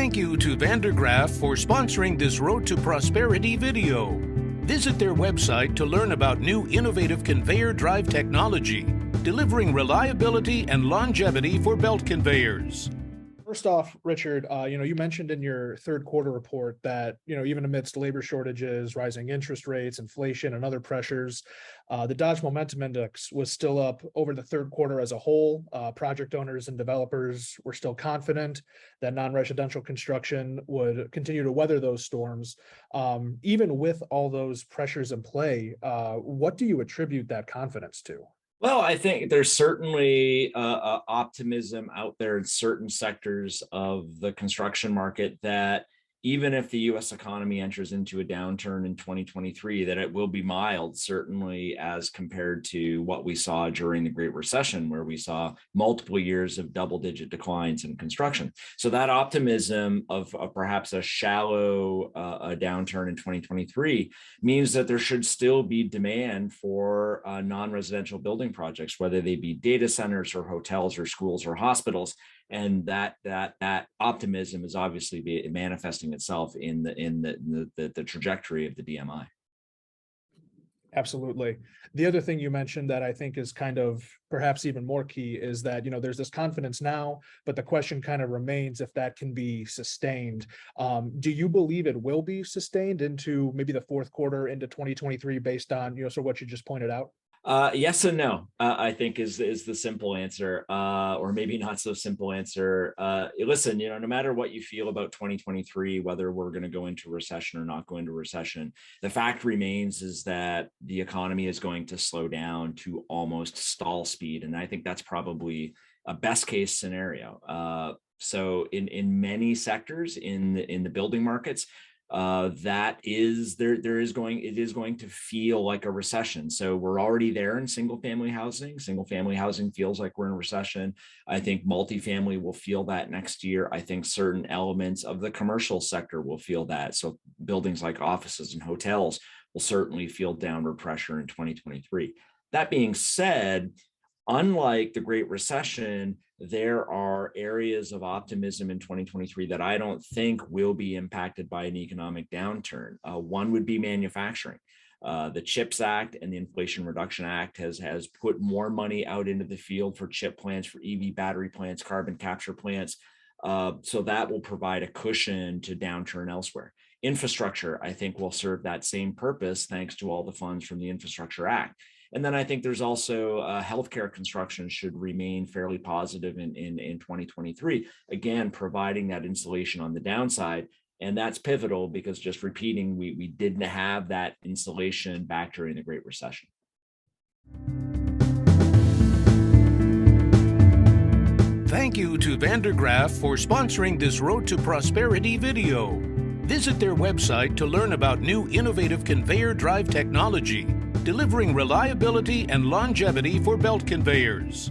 Thank you to Vandergraaf for sponsoring this Road to Prosperity video. Visit their website to learn about new innovative conveyor drive technology, delivering reliability and longevity for belt conveyors. First off, Richard, you mentioned in your third quarter report that, even amidst labor shortages, rising interest rates, inflation, and other pressures, the Dodge Momentum Index was still up over the third quarter as a whole. Project owners and developers were still confident that non-residential construction would continue to weather those storms. Even with all those pressures in play, what do you attribute that confidence to? Well, I think there's certainly optimism out there in certain sectors of the construction market that even if the U.S. economy enters into a downturn in 2023, that it will be mild, certainly as compared to what we saw during the Great Recession, where we saw multiple years of double-digit declines in construction. So that optimism of perhaps a shallow a downturn in 2023 means that there should still be demand for non-residential building projects, whether they be data centers or hotels or schools or hospitals. And that optimism is obviously manifesting itself in the trajectory of the DMI. Absolutely. The other thing you mentioned that I think is kind of perhaps even more key is that, there's this confidence now, but the question kind of remains if that can be sustained. Do you believe it will be sustained into maybe the fourth quarter into 2023 based on, so what you just pointed out? Yes and no, I think is the simple answer, or maybe not so simple answer. Listen, no matter what you feel about 2023, whether we're going to go into recession or not go into recession, the fact remains is that the economy is going to slow down to almost stall speed. And I think that's probably a best case scenario. So in many sectors in the building markets, it is going to feel like a recession. So we're already there in single family housing. Single family housing feels like we're in a recession. I think multifamily will feel that next year. I think certain elements of the commercial sector will feel that. So buildings like offices and hotels will certainly feel downward pressure in 2023. That being said, unlike the Great Recession, there are areas of optimism in 2023 that I don't think will be impacted by an economic downturn. One would be manufacturing. The CHIPS Act and the Inflation Reduction Act has put more money out into the field for chip plants, for EV battery plants, carbon capture plants. So that will provide a cushion to downturn elsewhere. Infrastructure, I think, will serve that same purpose thanks to all the funds from the Infrastructure Act. And then I think there's also healthcare construction should remain fairly positive in 2023, again, providing that insulation on the downside. And that's pivotal because, just repeating, we didn't have that insulation back during the Great Recession. Thank you to Vandergraaf for sponsoring this Road to Prosperity video. Visit their website to learn about new innovative conveyor drive technology, delivering reliability and longevity for belt conveyors.